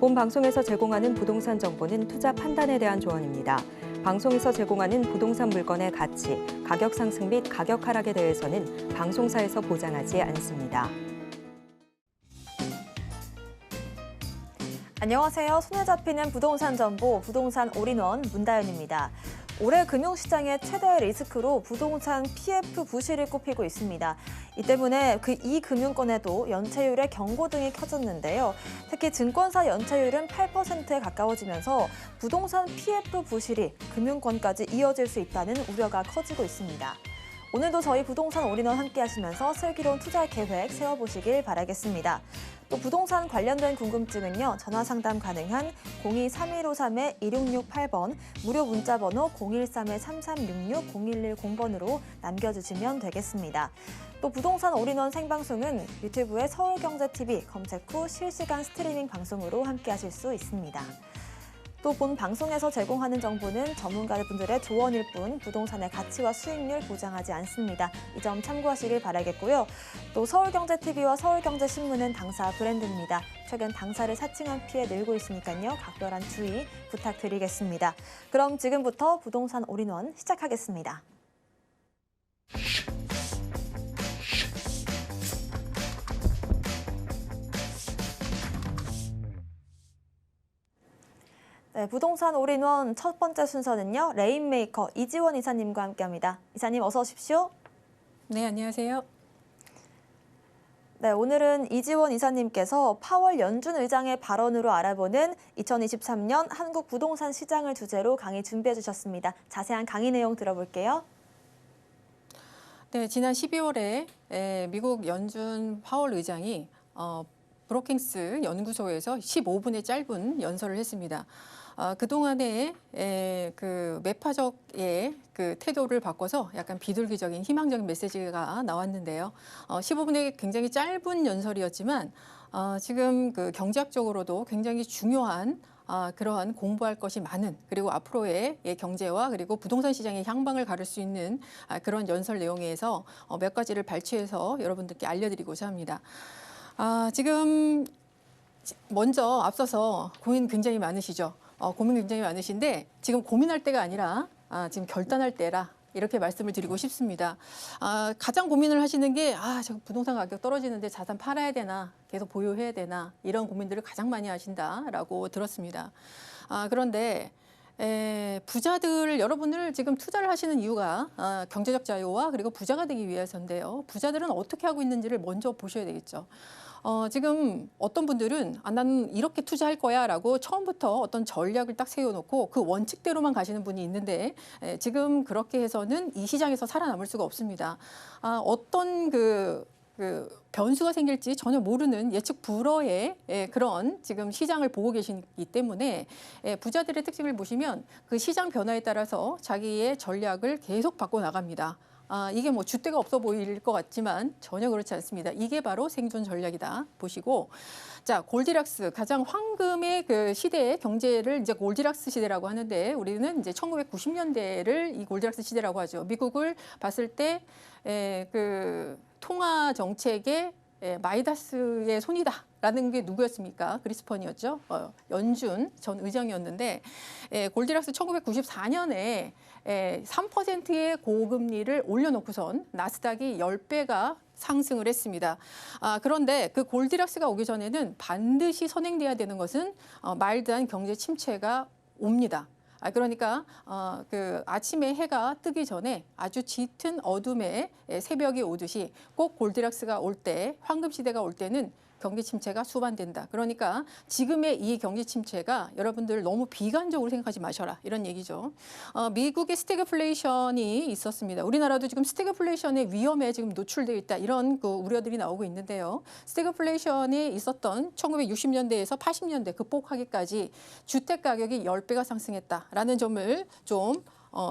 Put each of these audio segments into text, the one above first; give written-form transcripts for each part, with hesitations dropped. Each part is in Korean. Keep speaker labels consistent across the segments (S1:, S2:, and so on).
S1: 본 방송에서 제공하는 부동산 정보는 투자 판단에 대한 조언입니다. 방송에서 제공하는 부동산 물건의 가치, 가격 상승 및 가격 하락에 대해서는 방송사에서 보장하지 않습니다.
S2: 안녕하세요. 손에 잡히는 부동산 정보, 부동산 올인원 문다연입니다. 올해 금융시장의 최대 리스크로 부동산 PF 부실이 꼽히고 있습니다. 이 때문에 이 금융권에도 연체율의 경고등이 켜졌는데요. 특히 증권사 연체율은 8%에 가까워지면서 부동산 PF 부실이 금융권까지 이어질 수 있다는 우려가 커지고 있습니다. 오늘도 저희 부동산 올인원 함께 하시면서 슬기로운 투자 계획 세워보시길 바라겠습니다. 또 부동산 관련된 궁금증은요. 전화 상담 가능한 02-3153-2668번, 무료 문자번호 013-3366-0110번으로 남겨주시면 되겠습니다. 또 부동산 올인원 생방송은 유튜브의 서울경제TV 검색 후 실시간 스트리밍 방송으로 함께 하실 수 있습니다. 또 본 방송에서 제공하는 정보는 전문가분들의 조언일 뿐 부동산의 가치와 수익률 보장하지 않습니다. 이 점 참고하시길 바라겠고요. 또 서울경제TV와 서울경제신문은 당사 브랜드입니다. 최근 당사를 사칭한 피해 늘고 있으니까요. 각별한 주의 부탁드리겠습니다. 그럼 지금부터 부동산 올인원 시작하겠습니다. 네, 부동산 올인원 첫 번째 순서는요. 레인메이커 이지원 이사님과 함께합니다. 이사님 어서 오십시오.
S3: 네, 안녕하세요.
S2: 네, 오늘은 이지원 이사님께서 파월 연준 의장의 발언으로 알아보는 2023년 한국 부동산 시장을 주제로 강의 준비해 주셨습니다. 자세한 강의 내용 들어볼게요.
S3: 네, 지난 12월에 미국 연준 파월 의장이 브로킹스 연구소에서 15분의 짧은 연설을 했습니다. 그동안에 그 매파적의 그 태도를 바꿔서 약간 비둘기적인 희망적인 메시지가 나왔는데요. 15분의 굉장히 짧은 연설이었지만 지금 그 경제학적으로도 굉장히 중요한 그러한 공부할 것이 많은, 그리고 앞으로의 경제와 그리고 부동산 시장의 향방을 가를 수 있는 그런 연설 내용에서 몇 가지를 발췌해서 여러분들께 알려드리고자 합니다. 지금 먼저 앞서서 고민 굉장히 많으시죠? 고민 굉장히 많으신데 지금 고민할 때가 아니라 지금 결단할 때라 이렇게 말씀을 드리고 싶습니다. 가장 고민을 하시는 게 저 부동산 가격 떨어지는데 자산 팔아야 되나 계속 보유해야 되나 이런 고민들을 가장 많이 하신다라고 들었습니다. 그런데 부자들 여러분들 지금 투자를 하시는 이유가 경제적 자유와 그리고 부자가 되기 위해서인데요. 부자들은 어떻게 하고 있는지를 먼저 보셔야 되겠죠. 지금 어떤 분들은 나는 이렇게 투자할 거야 라고 처음부터 어떤 전략을 딱 세워놓고 그 원칙대로만 가시는 분이 있는데 지금 그렇게 해서는 이 시장에서 살아남을 수가 없습니다. 어떤 그 변수가 생길지 전혀 모르는 예측 불허의 그런 지금 시장을 보고 계시기 때문에 부자들의 특징을 보시면 그 시장 변화에 따라서 자기의 전략을 계속 바꿔나갑니다. 이게 뭐 줏대가 없어 보일 것 같지만 전혀 그렇지 않습니다. 이게 바로 생존 전략이다 보시고, 자, 골디락스 가장 황금의 그 시대의 경제를 이제 골디락스 시대라고 하는데 우리는 이제 1990년대를 이 골디락스 시대라고 하죠. 미국을 봤을 때 그 통화 정책의 마이다스의 손이다라는 게 누구였습니까? 그리스펀이었죠. 연준 전 의장이었는데 골디락스 1994년에 3%의 고금리를 올려놓고선 나스닥이 10배가 상승을 했습니다. 그런데 그 골디락스가 오기 전에는 반드시 선행돼야 되는 것은 마일드한 경제 침체가 옵니다. 그러니까 그 아침에 해가 뜨기 전에 아주 짙은 어둠의 새벽이 오듯이 꼭 골디락스가 올 때, 황금 시대가 올 때는 경기 침체가 수반된다. 그러니까 지금의 이 경기 침체가 여러분들 너무 비관적으로 생각하지 마셔라. 이런 얘기죠. 미국의 스태그플레이션이 있었습니다. 우리나라도 지금 스태그플레이션의 위험에 지금 노출되어 있다. 이런 그 우려들이 나오고 있는데요. 스태그플레이션이 있었던 1960년대에서 80년대 극복하기까지 주택 가격이 10배가 상승했다라는 점을 좀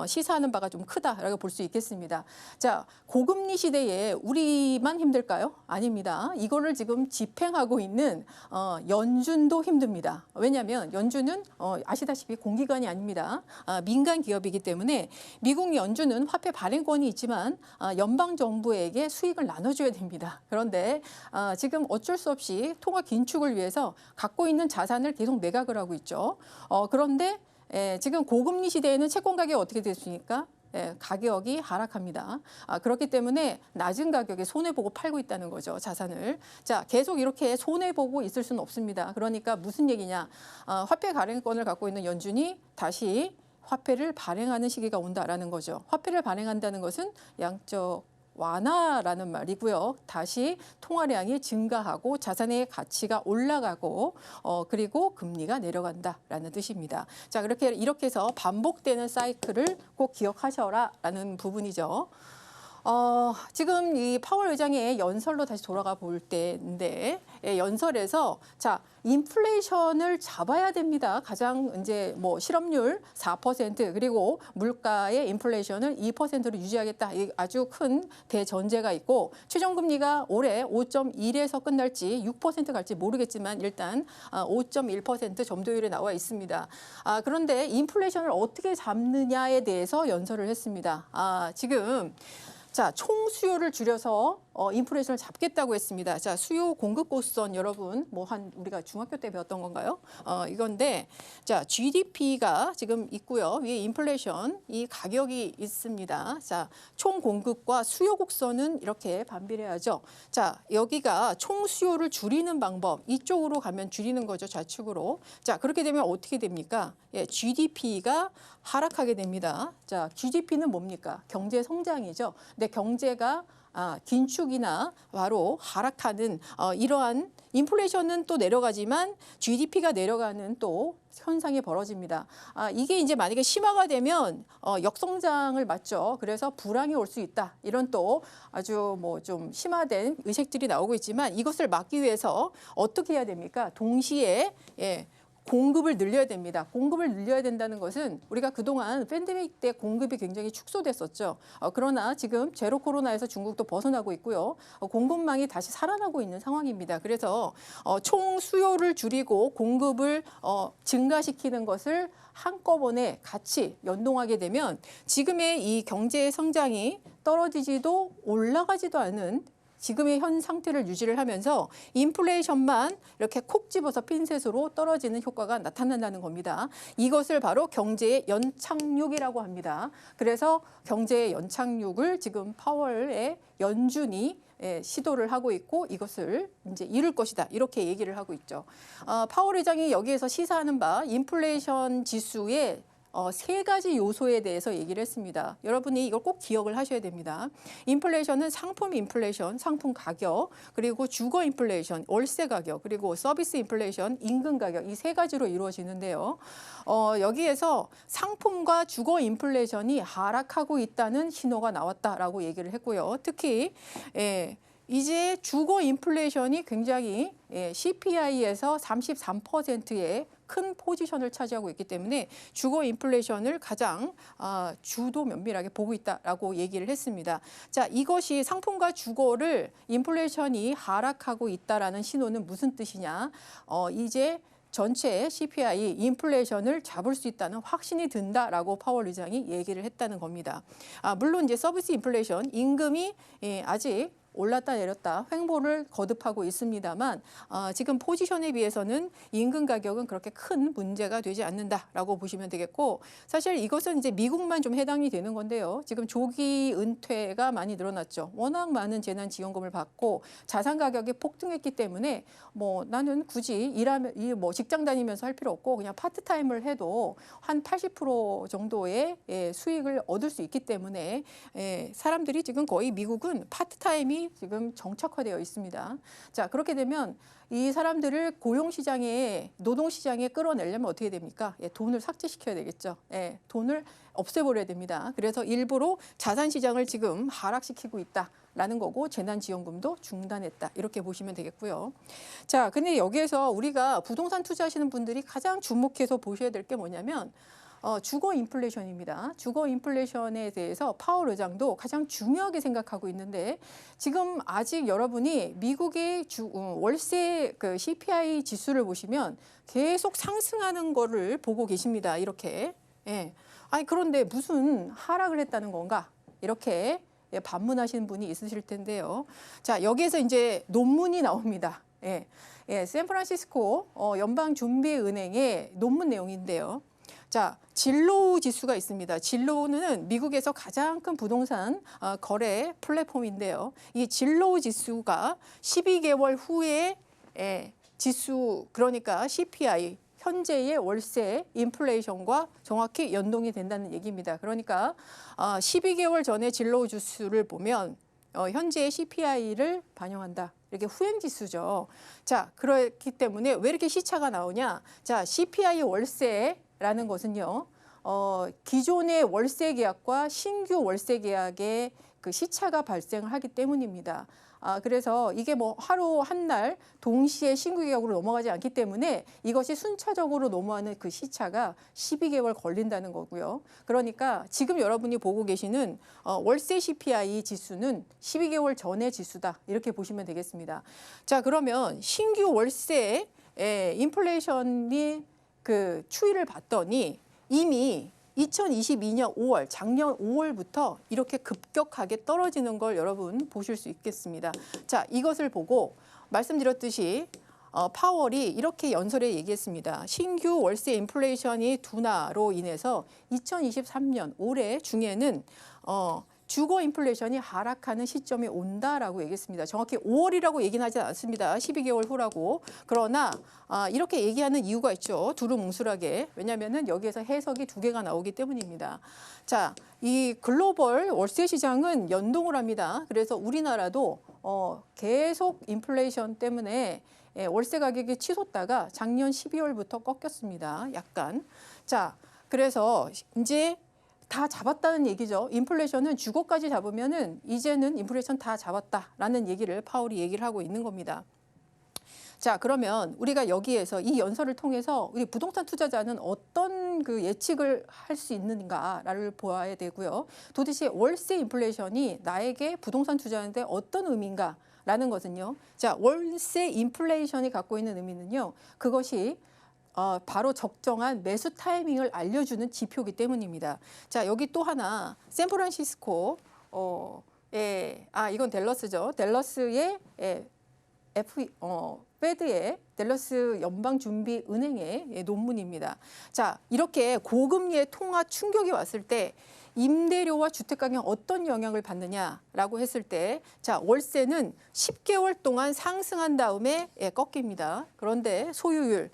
S3: 시사하는 바가 좀 크다라고 볼 수 있겠습니다. 자, 고금리 시대에 우리만 힘들까요? 아닙니다. 이거를 지금 집행하고 있는 연준도 힘듭니다. 왜냐하면 연준은 아시다시피 공기관이 아닙니다. 민간 기업이기 때문에 미국 연준은 화폐 발행권이 있지만 연방 정부에게 수익을 나눠줘야 됩니다. 그런데 지금 어쩔 수 없이 통화 긴축을 위해서 갖고 있는 자산을 계속 매각을 하고 있죠. 그런데 지금 고금리 시대에는 채권 가격이 어떻게 됐습니까? 가격이 하락합니다. 그렇기 때문에 낮은 가격에 손해보고 팔고 있다는 거죠, 자산을. 자, 계속 이렇게 손해보고 있을 수는 없습니다. 그러니까 무슨 얘기냐. 화폐 발행권을 갖고 있는 연준이 다시 화폐를 발행하는 시기가 온다라는 거죠. 화폐를 발행한다는 것은 양적 완화라는 말이고요. 다시 통화량이 증가하고 자산의 가치가 올라가고 그리고 금리가 내려간다라는 뜻입니다. 자, 이렇게 해서 반복되는 사이클을 꼭 기억하셔라라는 부분이죠. 지금 이 파월 의장의 연설로 다시 돌아가 볼 때인데 연설에서 자, 인플레이션을 잡아야 됩니다. 가장 이제 뭐 실업률 4% 그리고 물가의 인플레이션을 2%로 유지하겠다. 이 아주 큰 대전제가 있고 최종 금리가 올해 5.1에서 끝날지 6% 갈지 모르겠지만 일단 5.1% 점도율에 나와 있습니다. 그런데 인플레이션을 어떻게 잡느냐에 대해서 연설을 했습니다. 지금 자, 총 수요를 줄여서 인플레이션을 잡겠다고 했습니다. 자, 수요 공급 곡선 여러분 우리가 중학교 때 배웠던 건가요? 이건데 자, GDP가 지금 있고요. 위에 인플레이션 이 가격이 있습니다. 자, 총 공급과 수요 곡선은 이렇게 반비례하죠. 자, 여기가 총 수요를 줄이는 방법 이쪽으로 가면 줄이는 거죠. 좌측으로. 자, 그렇게 되면 어떻게 됩니까? GDP가 하락하게 됩니다. 자, GDP는 뭡니까? 경제 성장이죠. 근데 경제가 긴축이나 바로 하락하는 이러한 인플레이션은 또 내려가지만 GDP가 내려가는 또 현상이 벌어집니다. 이게 이제 만약에 심화가 되면 역성장을 맞죠. 그래서 불황이 올 수 있다. 이런 또 아주 좀 심화된 의식들이 나오고 있지만 이것을 막기 위해서 어떻게 해야 됩니까? 동시에 공급을 늘려야 됩니다. 공급을 늘려야 된다는 것은 우리가 그동안 팬데믹 때 공급이 굉장히 축소됐었죠. 그러나 지금 제로 코로나에서 중국도 벗어나고 있고요. 공급망이 다시 살아나고 있는 상황입니다. 그래서 총 수요를 줄이고 공급을 증가시키는 것을 한꺼번에 같이 연동하게 되면 지금의 이 경제 성장이 떨어지지도 올라가지도 않은 지금의 현 상태를 유지를 하면서 인플레이션만 이렇게 콕 집어서 핀셋으로 떨어지는 효과가 나타난다는 겁니다. 이것을 바로 경제의 연착륙이라고 합니다. 그래서 경제의 연착륙을 지금 파월의 연준이 시도를 하고 있고 이것을 이제 이룰 것이다. 이렇게 얘기를 하고 있죠. 파월 의장이 여기에서 시사하는 바 인플레이션 지수의 세 가지 요소에 대해서 얘기를 했습니다. 여러분이 이걸 꼭 기억을 하셔야 됩니다. 인플레이션은 상품 인플레이션, 상품 가격, 그리고 주거 인플레이션, 월세 가격, 그리고 서비스 인플레이션, 임금 가격 이 세 가지로 이루어지는데요. 여기에서 상품과 주거 인플레이션이 하락하고 있다는 신호가 나왔다라고 얘기를 했고요. 특히 이제 주거 인플레이션이 굉장히 CPI에서 33%의 큰 포지션을 차지하고 있기 때문에 주거 인플레이션을 가장 주도 면밀하게 보고 있다라고 얘기를 했습니다. 자, 이것이 상품과 주거를 인플레이션이 하락하고 있다라는 신호는 무슨 뜻이냐? 이제 전체 CPI 인플레이션을 잡을 수 있다는 확신이 든다라고 파월 의장이 얘기를 했다는 겁니다. 물론 이제 서비스 인플레이션 임금이 아직 올랐다 내렸다 횡보를 거듭하고 있습니다만 지금 포지션에 비해서는 임금 가격은 그렇게 큰 문제가 되지 않는다라고 보시면 되겠고 사실 이것은 이제 미국만 좀 해당이 되는 건데요. 지금 조기 은퇴가 많이 늘어났죠. 워낙 많은 재난지원금을 받고 자산 가격이 폭등했기 때문에 나는 굳이 일하면 직장 다니면서 할 필요 없고 그냥 파트타임을 해도 한 80% 정도의 수익을 얻을 수 있기 때문에 사람들이 지금 거의 미국은 파트타임이 지금 정착화되어 있습니다. 자, 그렇게 되면 이 사람들을 고용시장에 노동시장에 끌어내려면 어떻게 됩니까? 돈을 삭제시켜야 되겠죠. 돈을 없애버려야 됩니다. 그래서 일부러 자산시장을 지금 하락시키고 있다라는 거고 재난지원금도 중단했다. 이렇게 보시면 되겠고요. 자, 근데 여기에서 우리가 부동산 투자하시는 분들이 가장 주목해서 보셔야 될 게 뭐냐면 주거 인플레이션입니다. 주거 인플레이션에 대해서 파월 의장도 가장 중요하게 생각하고 있는데 지금 아직 여러분이 미국의 월세 그 CPI 지수를 보시면 계속 상승하는 거를 보고 계십니다. 이렇게. 예. 아니 그런데 무슨 하락을 했다는 건가? 이렇게 반문하시는 분이 있으실 텐데요. 자, 여기에서 이제 논문이 나옵니다. 예. 예, 샌프란시스코 연방준비은행의 논문 내용인데요. 자, 진로우 지수가 있습니다. 진로우는 미국에서 가장 큰 부동산 거래 플랫폼인데요. 이 진로우 지수가 12개월 후에 지수, 그러니까 CPI, 현재의 월세 인플레이션과 정확히 연동이 된다는 얘기입니다. 그러니까 12개월 전에 진로우 지수를 보면 현재의 CPI를 반영한다. 이렇게 후행지수죠. 자, 그렇기 때문에 왜 이렇게 시차가 나오냐? 자, CPI 월세라는 것은요, 기존의 월세 계약과 신규 월세 계약의 그 시차가 발생을 하기 때문입니다. 그래서 이게 뭐 하루 한 날 동시에 신규 계약으로 넘어가지 않기 때문에 이것이 순차적으로 넘어가는 그 시차가 12개월 걸린다는 거고요. 그러니까 지금 여러분이 보고 계시는 월세 CPI 지수는 12개월 전의 지수다. 이렇게 보시면 되겠습니다. 자, 그러면 신규 월세 인플레이션이 그 추이를 봤더니 이미 2022년 5월, 작년 5월부터 이렇게 급격하게 떨어지는 걸 여러분 보실 수 있겠습니다. 자, 이것을 보고 말씀드렸듯이 파월이 이렇게 연설에 얘기했습니다. 신규 월세 인플레이션이 둔화로 인해서 2023년 올해 중에는 주거 인플레이션이 하락하는 시점이 온다라고 얘기했습니다. 정확히 5월이라고 얘기는 하지 않습니다. 12개월 후라고. 그러나 이렇게 얘기하는 이유가 있죠. 두루뭉술하게. 왜냐하면 여기에서 해석이 두 개가 나오기 때문입니다. 자, 이 글로벌 월세 시장은 연동을 합니다. 그래서 우리나라도 계속 인플레이션 때문에 월세 가격이 치솟다가 작년 12월부터 꺾였습니다. 약간. 자, 그래서 이제 다 잡았다는 얘기죠. 인플레이션은 주거까지 잡으면은 이제는 인플레이션 다 잡았다라는 얘기를 파월이 얘기를 하고 있는 겁니다. 자, 그러면 우리가 여기에서 이 연설을 통해서 우리 부동산 투자자는 어떤 그 예측을 할 수 있는가를 보아야 되고요. 도대체 월세 인플레이션이 나에게 부동산 투자하는데 어떤 의미인가라는 것은요. 자, 월세 인플레이션이 갖고 있는 의미는요. 그것이 바로 적정한 매수 타이밍을 알려주는 지표이기 때문입니다. 자, 여기 또 하나 샌프란시스코 이건 댈러스죠. 댈러스의 페드의 댈러스 연방준비은행의 논문입니다. 자, 이렇게 고금리의 통화 충격이 왔을 때 임대료와 주택가격 어떤 영향을 받느냐라고 했을 때, 자, 월세는 10개월 동안 상승한 다음에 꺾입니다. 그런데 소유율,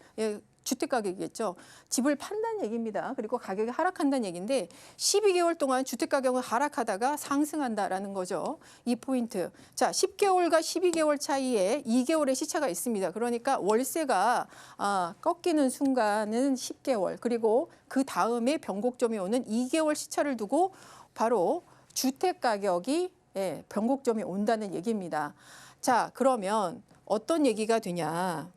S3: 주택가격이겠죠. 집을 판다는 얘기입니다. 그리고 가격이 하락한다는 얘기인데 12개월 동안 주택가격은 하락하다가 상승한다라는 거죠. 이 포인트. 자, 10개월과 12개월 차이에 2개월의 시차가 있습니다. 그러니까 월세가 꺾이는 순간은 10개월. 그리고 그 다음에 변곡점이 오는 2개월 시차를 두고 바로 주택가격이 변곡점이 온다는 얘기입니다. 자, 그러면 어떤 얘기가 되냐.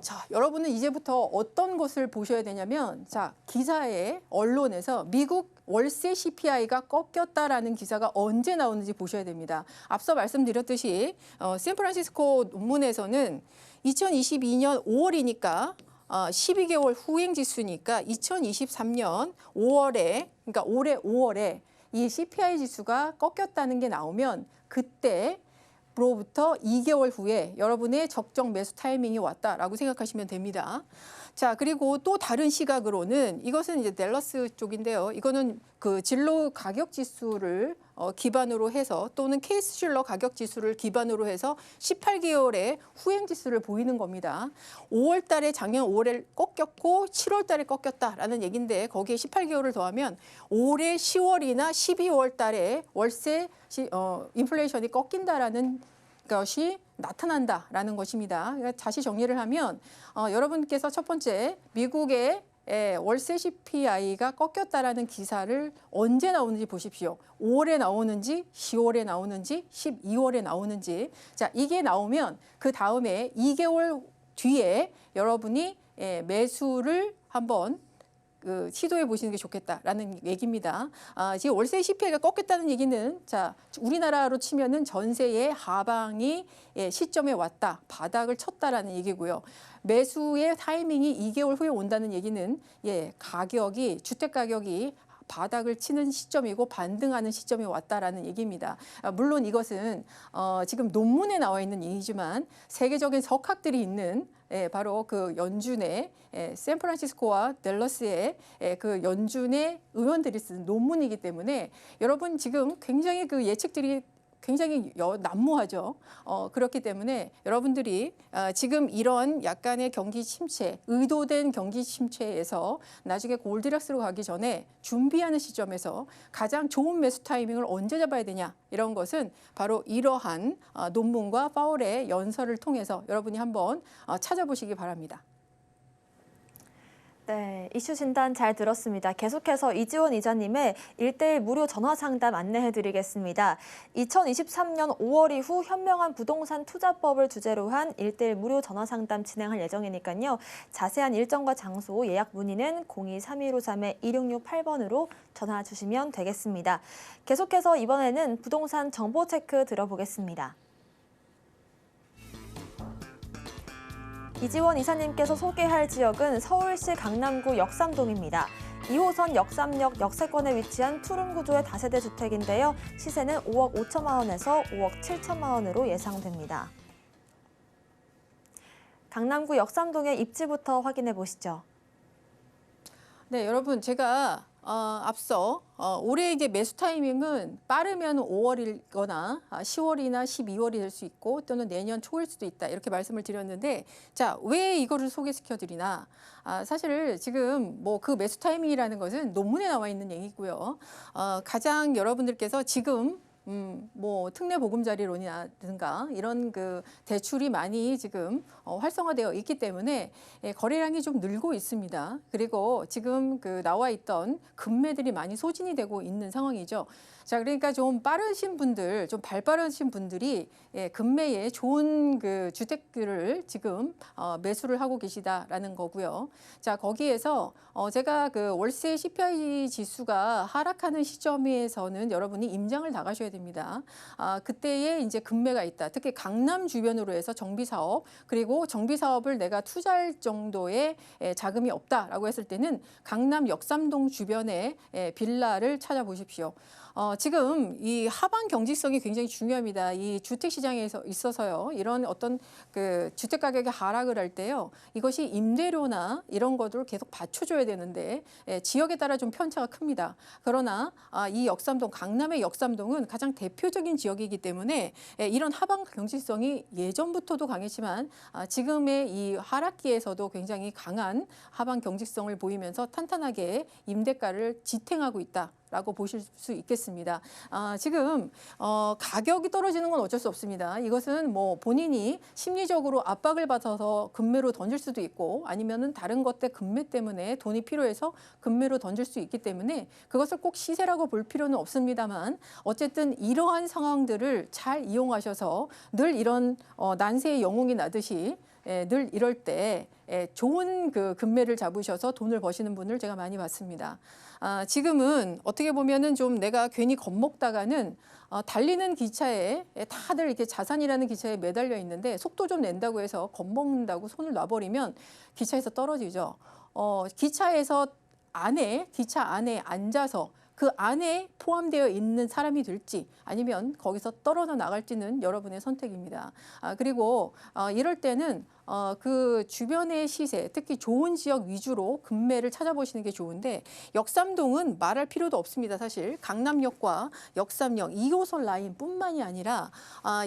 S3: 자, 여러분은 이제부터 어떤 것을 보셔야 되냐면, 자, 기사에 언론에서 미국 월세 CPI가 꺾였다라는 기사가 언제 나오는지 보셔야 됩니다. 앞서 말씀드렸듯이 샌프란시스코 논문에서는 2022년 5월이니까 12개월 후행 지수니까 2023년 5월에, 그러니까 올해 5월에 이 CPI 지수가 꺾였다는 게 나오면 그때 로부터 2개월 후에 여러분의 적정 매수 타이밍이 왔다라고 생각하시면 됩니다. 자, 그리고 또 다른 시각으로는 이것은 이제 댈러스 쪽인데요. 이거는 그 진로 가격 지수를 기반으로 해서 또는 케이스-슐러 가격 지수를 기반으로 해서 18개월의 후행 지수를 보이는 겁니다. 5월 달에 작년 5월에 꺾였고 7월 달에 꺾였다라는 얘기인데 거기에 18개월을 더하면 올해 10월이나 12월 달에 월세 인플레이션이 꺾인다라는 것이 나타난다라는 것입니다. 그러니까 다시 정리를 하면 여러분께서 첫 번째 미국의 월세 CPI가 꺾였다라는 기사를 언제 나오는지 보십시오. 5월에 나오는지 10월에 나오는지 12월에 나오는지. 자, 이게 나오면 그 다음에 2개월 뒤에 여러분이 매수를 한번 시도해 보시는 게 좋겠다라는 얘기입니다. 지금 월세 CPI가 꺾였다는 얘기는 자 우리나라로 치면은 전세의 하방이 시점에 왔다, 바닥을 쳤다라는 얘기고요. 매수의 타이밍이 2개월 후에 온다는 얘기는 가격이 주택 가격이 바닥을 치는 시점이고 반등하는 시점이 왔다라는 얘기입니다. 물론 이것은 지금 논문에 나와 있는 얘기지만 세계적인 석학들이 있는 바로 그 연준의 샌프란시스코와 댈러스의 그 연준의 의원들이 쓴 논문이기 때문에 여러분 지금 굉장히 그 예측들이 굉장히 난무하죠. 그렇기 때문에 여러분들이 지금 이런 약간의 경기 침체, 의도된 경기 침체에서 나중에 골디락스로 가기 전에 준비하는 시점에서 가장 좋은 매수 타이밍을 언제 잡아야 되냐 이런 것은 바로 이러한 논문과 파월의 연설을 통해서 여러분이 한번 찾아보시기 바랍니다.
S2: 네, 이슈 진단 잘 들었습니다. 계속해서 이지원 이사님의 1:1 무료 전화 상담 안내해드리겠습니다. 2023년 5월 이후 현명한 부동산 투자법을 주제로 한 1:1 무료 전화 상담 진행할 예정이니까요. 자세한 일정과 장소, 예약 문의는 02-3153-2668번으로 전화 주시면 되겠습니다. 계속해서 이번에는 부동산 정보 체크 들어보겠습니다. 이지원 이사님께서 소개할 지역은 서울시 강남구 역삼동입니다. 2호선 역삼역 역세권에 위치한 투룸 구조의 다세대 주택인데요. 시세는 5억 5천만 원에서 5억 7천만 원으로 예상됩니다. 강남구 역삼동의 입지부터 확인해 보시죠.
S3: 네, 여러분 제가 앞서 올해 이제 매수 타이밍은 빠르면 5월이거나 10월이나 12월이 될 수 있고 또는 내년 초일 수도 있다 이렇게 말씀을 드렸는데 자, 왜 이거를 소개시켜 드리나? 사실 지금 뭐 그 매수 타이밍이라는 것은 논문에 나와 있는 얘기고요. 가장 여러분들께서 지금 뭐 특례 보금자리론이라든가 이런 그 대출이 많이 지금 활성화되어 있기 때문에 거래량이 좀 늘고 있습니다. 그리고 지금 그 나와 있던 금매들이 많이 소진이 되고 있는 상황이죠. 자, 그러니까 좀 빠르신 분들, 좀 발빠르신 분들이 금매에 좋은 그 주택들을 지금 매수를 하고 계시다라는 거고요. 자, 거기에서 제가 그 월세 CPI 지수가 하락하는 시점에서는 여러분이 임장을 나가셔야 됩니다. 그때에 이제 금매가 있다. 특히 강남 주변으로 해서 정비 사업 그리고 정비 사업을 내가 투자할 정도의 자금이 없다라고 했을 때는 강남 역삼동 주변에 빌라를 찾아보십시오. 지금 이 하방 경직성이 굉장히 중요합니다. 이 주택 시장에 있어서요. 이런 어떤 그 주택 가격이 하락을 할 때요. 이것이 임대료나 이런 것들을 계속 받쳐줘야 되는데 지역에 따라 좀 편차가 큽니다. 그러나 이 역삼동, 강남의 역삼동은 가장 대표적인 지역이기 때문에 이런 하방 경직성이 예전부터도 강했지만 지금의 이 하락기에서도 굉장히 강한 하방 경직성을 보이면서 탄탄하게 임대가를 지탱하고 있다. 라고 보실 수 있겠습니다. 지금 가격이 떨어지는 건 어쩔 수 없습니다. 이것은 뭐 본인이 심리적으로 압박을 받아서 금매로 던질 수도 있고 아니면은 다른 것들 금매 때문에 돈이 필요해서 금매로 던질 수 있기 때문에 그것을 꼭 시세라고 볼 필요는 없습니다만 어쨌든 이러한 상황들을 잘 이용하셔서 늘 이런 난세의 영웅이 나듯이 늘 이럴 때 좋은 그 금매를 잡으셔서 돈을 버시는 분을 제가 많이 봤습니다. 지금은 어떻게 보면은 좀 내가 괜히 겁먹다가는 달리는 기차에 다들 이렇게 자산이라는 기차에 매달려 있는데 속도 좀 낸다고 해서 겁먹는다고 손을 놔버리면 기차에서 떨어지죠. 기차에서 기차 안에 앉아서 그 안에 포함되어 있는 사람이 될지 아니면 거기서 떨어져 나갈지는 여러분의 선택입니다. 그리고 이럴 때는 그 주변의 시세, 특히 좋은 지역 위주로 금매를 찾아보시는 게 좋은데 역삼동은 말할 필요도 없습니다. 사실 강남역과 역삼역 2호선 라인뿐만이 아니라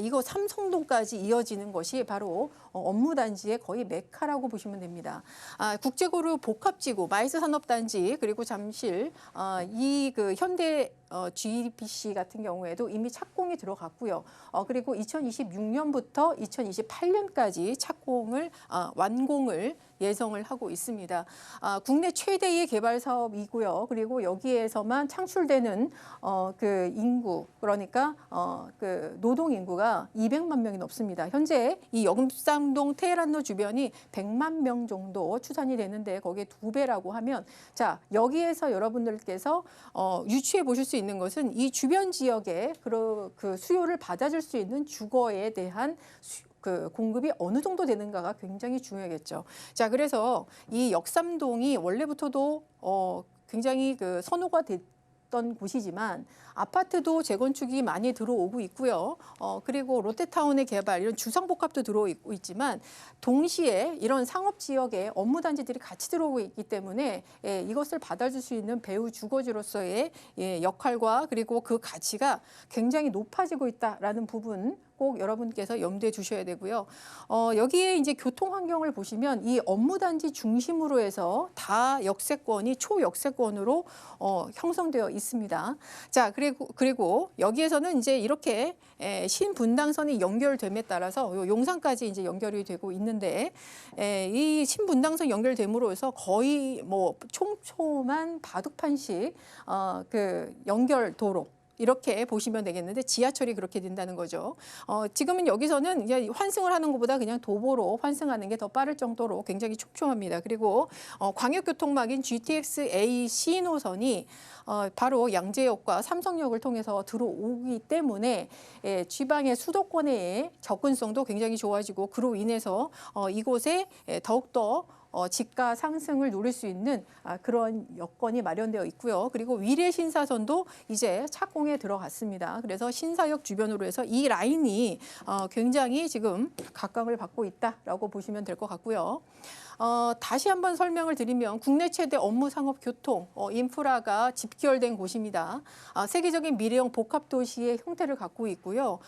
S3: 이거 삼성동까지 이어지는 것이 바로 업무단지의 거의 메카라고 보시면 됩니다. 국제고루 복합지구, 마이스 산업단지 그리고 잠실 이 그 현대 GBC 같은 경우에도 이미 착공이 들어갔고요. 그리고 2026년부터 2028년까지 착공을 완공을 예정을 하고 있습니다. 국내 최대의 개발 사업이고요. 그리고 여기에서만 창출되는 그 인구, 그러니까 그 노동 인구가 200만 명이 넘습니다. 현재 이 역삼동 테헤란로 주변이 100만 명 정도 추산이 되는데 거기에 2배라고 하면, 자, 여기에서 여러분들께서 유추해 보실 수 있는 것은 이 주변 지역에 그 수요를 받아줄 수 있는 주거에 대한 그 공급이 어느 정도 되는가가 굉장히 중요하겠죠. 자, 그래서 이 역삼동이 원래부터도 굉장히 그 선호가 됐던 곳이지만 아파트도 재건축이 많이 들어오고 있고요. 그리고 롯데타운의 개발, 이런 주상복합도 들어오고 있지만 동시에 이런 상업지역에 업무단지들이 같이 들어오고 있기 때문에 이것을 받아줄 수 있는 배후 주거지로서의 역할과 그리고 그 가치가 굉장히 높아지고 있다라는 부분 꼭 여러분께서 염두에 두셔야 되고요. 여기에 이제 교통 환경을 보시면 이 업무단지 중심으로 해서 다 역세권이 초역세권으로 형성되어 있습니다. 자, 그리고 여기에서는 이제 이렇게 신분당선이 연결됨에 따라서 용산까지 이제 연결이 되고 있는데, 이 신분당선 연결됨으로 해서 거의 뭐 촘촘한 바둑판식 그 연결도로 이렇게 보시면 되겠는데, 지하철이 그렇게 된다는 거죠. 지금은 여기서는 이제 환승을 하는 것보다 그냥 도보로 환승하는 게 더 빠를 정도로 굉장히 촘촘합니다. 그리고 광역교통망인 GTX-A C노선이 바로 양재역과 삼성역을 통해서 들어오기 때문에 지방의 수도권의 접근성도 굉장히 좋아지고, 그로 인해서 이곳에 더욱더 지가 상승을 노릴 수 있는 그런 여건이 마련되어 있고요. 그리고 위례 신사선도 이제 착공에 들어갔습니다. 그래서 신사역 주변으로 해서 이 라인이 굉장히 지금 각광을 받고 있다라고 보시면 될 것 같고요. 다시 한번 설명을 드리면 국내 최대 업무, 상업, 교통, 인프라가 집결된 곳입니다. 세계적인 미래형 복합도시의 형태를 갖고 있고요.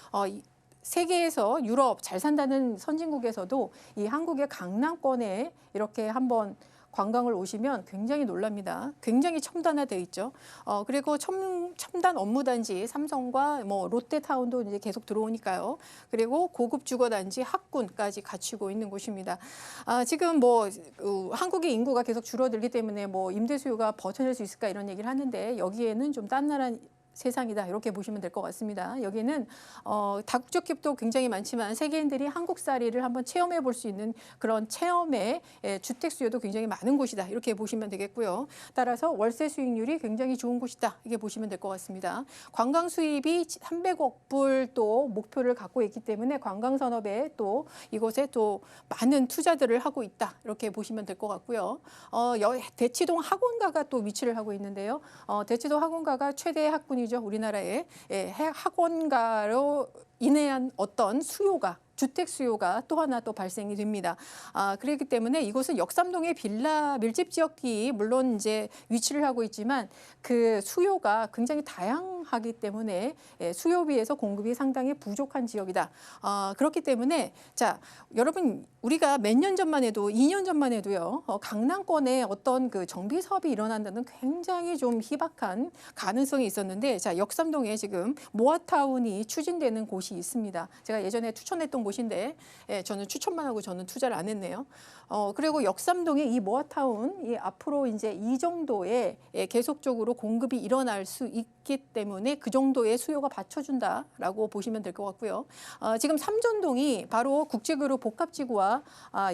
S3: 세계에서 유럽 잘 산다는 선진국에서도 이 한국의 강남권에 이렇게 한번 관광을 오시면 굉장히 놀랍니다. 굉장히 첨단화되어 있죠. 그리고 첨단 업무단지 삼성과 뭐 롯데타운도 이제 계속 들어오니까요. 그리고 고급 주거단지 학군까지 갖추고 있는 곳입니다. 지금 뭐 한국의 인구가 계속 줄어들기 때문에 뭐 임대 수요가 버텨낼 수 있을까 이런 얘기를 하는데, 여기에는 좀 딴 나라 세상이다 이렇게 보시면 될 것 같습니다. 여기는 다국적 기업도 굉장히 많지만 세계인들이 한국살이를 한번 체험해 볼 수 있는 그런 체험의 주택 수요도 굉장히 많은 곳이다 이렇게 보시면 되겠고요. 따라서 월세 수익률이 굉장히 좋은 곳이다 이렇게 보시면 될 것 같습니다. 관광 수입이 300억 불 또 목표를 갖고 있기 때문에 관광 산업에 또 이곳에 또 많은 투자들을 하고 있다 이렇게 보시면 될 것 같고요. 대치동 학원가가 또 위치를 하고 있는데요. 대치동 학원가가 최대 학군이 우리나라의 학원가로 인해한 어떤 수요가, 주택 수요가 또 하나 또 발생이 됩니다. 그렇기 때문에 이곳은 역삼동의 빌라 밀집 지역이 물론 이제 위치를 하고 있지만 그 수요가 굉장히 다양하기 때문에 수요에 비해서 공급이 상당히 부족한 지역이다. 그렇기 때문에 자, 여러분 우리가 몇 년 전만 해도 2년 전만 해도요. 강남권에 어떤 그 정비 사업이 일어난다는 굉장히 좀 희박한 가능성이 있었는데, 자, 역삼동에 지금 모아타운이 추진되는 곳이 있습니다. 제가 예전에 추천했던 곳인데 저는 추천만 하고 저는 투자를 안 했네요. 그리고 역삼동의 이 모아타운 앞으로 이제 이 정도의 계속적으로 공급이 일어날 수 있기 때문에 그 정도의 수요가 받쳐준다라고 보시면 될 것 같고요. 지금 삼전동이 바로 국제교류 복합지구와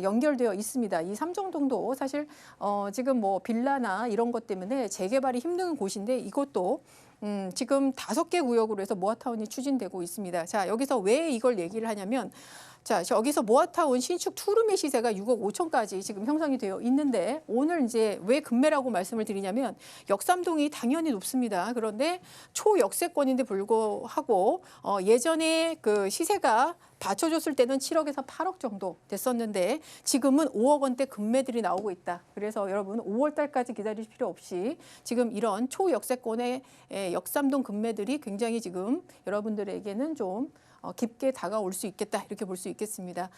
S3: 연결되어 있습니다. 이 삼전동도 사실 지금 뭐 빌라나 이런 것 때문에 재개발이 힘든 곳인데 이것도 지금 5개 구역으로 해서 모아타운이 추진되고 있습니다. 자, 여기서 왜 이걸 얘기를 하냐면, 자, 여기서 모아타운 신축 투룸의 시세가 6억 5천까지 지금 형성이 되어 있는데, 오늘 이제 왜 급매라고 말씀을 드리냐면 역삼동이 당연히 높습니다. 그런데 초역세권인데 불구하고 예전에 그 시세가 받쳐줬을 때는 7억에서 8억 정도 됐었는데 지금은 5억 원대 급매들이 나오고 있다. 그래서 여러분 5월 달까지 기다릴 필요 없이 지금 이런 초역세권의 역삼동 급매들이 굉장히 지금 여러분들에게는 좀 깊게 다가올 수 있겠다 이렇게 볼 수 있겠습니다.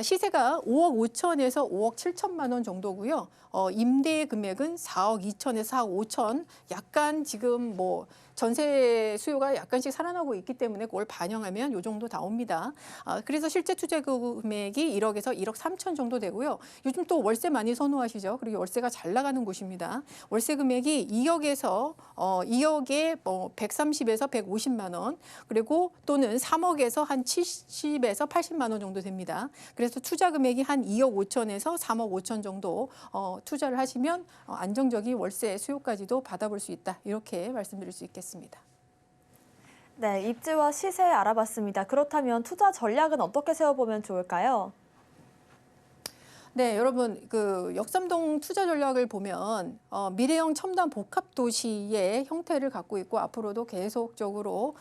S3: 시세가 5억 5천에서 5억 7천만 원 정도고요. 임대 금액은 4억 2천에서 4억 5천, 약간 지금 뭐 전세 수요가 약간씩 살아나고 있기 때문에 그걸 반영하면 요 정도 나옵니다. 그래서 실제 투자 금액이 1억에서 1억 3천 정도 되고요. 요즘 또 월세 많이 선호하시죠. 그리고 월세가 잘 나가는 곳입니다. 월세 금액이 2억에 뭐 130에서 150만 원, 그리고 또는 3억에서 한 70에서 80만 원 정도 됩니다. 그래서 투자 금액이 한 2억 5천에서 3억 5천 정도 투자를 하시면 안정적인 월세 수요까지도 받아볼 수 있다. 이렇게 말씀드릴 수 있겠습니다.
S2: 네, 입지와 시세 알아봤습니다. 그렇다면 투자 전략은 어떻게 세워보면 좋을까요?
S3: 네, 여러분 그 역삼동 투자 전략을 보면 미래형 첨단 복합 도시의 형태를 갖고 있고 앞으로도 계속적으로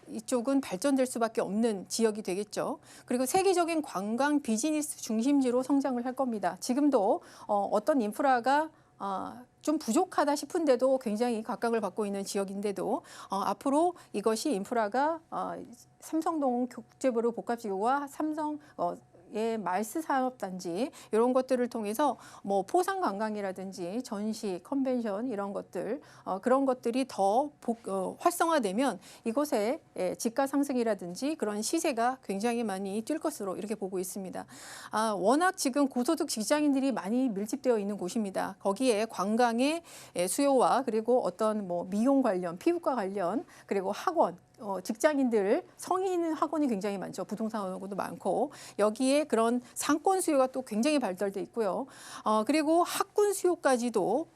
S3: 이쪽은 발전될 수밖에 없는 지역이 되겠죠. 그리고 세계적인 관광 비즈니스 중심지로 성장을 할 겁니다. 지금도 어떤 인프라가 좀 부족하다 싶은데도 굉장히 각광을 받고 있는 지역인데도 앞으로 이것이 인프라가 삼성동 국제부로 복합지구와 삼성 말스 산업단지 이런 것들을 통해서 뭐 포상 관광이라든지 전시, 컨벤션 이런 것들 그런 것들이 더 활성화되면 이곳에 집가 상승이라든지 그런 시세가 굉장히 많이 뛸 것으로 이렇게 보고 있습니다. 워낙 지금 고소득 직장인들이 많이 밀집되어 있는 곳입니다. 거기에 관광의 수요와 그리고 어떤 뭐 미용 관련, 피부과 관련 그리고 학원 직장인들 성인 학원이 굉장히 많죠. 부동산 학원도 많고 여기에 그런 상권 수요가 또 굉장히 발달돼 있고요. 그리고 학군 수요까지도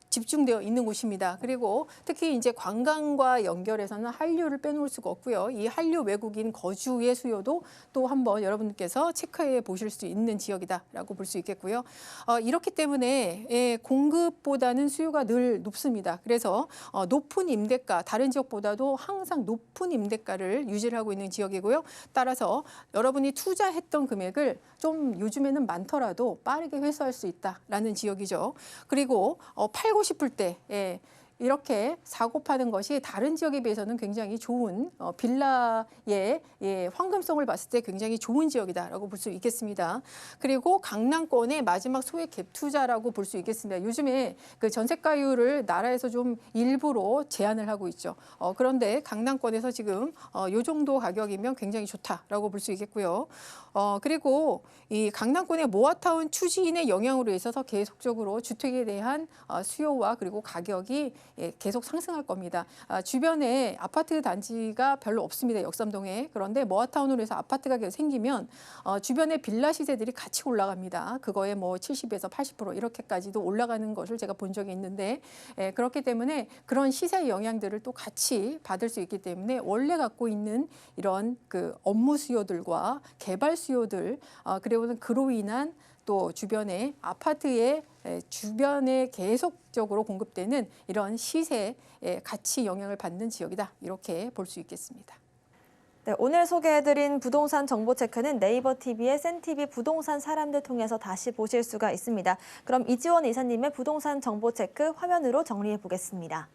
S3: 집중되어 있는 곳입니다. 그리고 특히 이제 관광과 연결해서는 한류를 빼놓을 수가 없고요. 이 한류 외국인 거주의 수요도 또 한번 여러분께서 체크해 보실 수 있는 지역이다라고 볼 수 있겠고요. 이렇기 때문에 공급보다는 수요가 늘 높습니다. 그래서 높은 임대가, 다른 지역보다도 항상 높은 임대가를 유지를 하고 있는 지역이고요. 따라서 여러분이 투자했던 금액을 좀 요즘에는 많더라도 빠르게 회수할 수 있다라는 지역이죠. 그리고 팔고 싶을 때 이렇게 사고 파는 것이 다른 지역에 비해서는 굉장히 좋은 빌라의 황금성을 봤을 때 굉장히 좋은 지역이다라고 볼 수 있겠습니다. 그리고 강남권의 마지막 소액 갭 투자라고 볼 수 있겠습니다. 요즘에 그 전세가율을 나라에서 좀 일부러 제한을 하고 있죠. 그런데 강남권에서 지금 요 정도 가격이면 굉장히 좋다라고 볼 수 있겠고요. 그리고 이 강남권의 모아타운 추진의 영향으로 있어서 계속적으로 주택에 대한 수요와 그리고 가격이 계속 상승할 겁니다. 주변에 아파트 단지가 별로 없습니다. 역삼동에. 그런데 모아타운으로 해서 아파트가 계속 생기면 주변의 빌라 시세들이 같이 올라갑니다. 그거에 뭐 70에서 80% 이렇게까지도 올라가는 것을 제가 본 적이 있는데 그렇기 때문에 그런 시세 영향들을 또 같이 받을 수 있기 때문에 원래 갖고 있는 이런 그 업무 수요들과 개발 수요들 그리고 그로 인한 또 주변의 아파트의 주변에 계속적으로 공급되는 이런 시세에 같이 영향을 받는 지역이다. 이렇게 볼 수 있겠습니다.
S2: 네, 오늘 소개해드린 부동산 정보 체크는 네이버 TV의 센TV 부동산 사람들 통해서 다시 보실 수가 있습니다. 그럼 이지원 이사님의 부동산 정보 체크 화면으로 정리해 보겠습니다.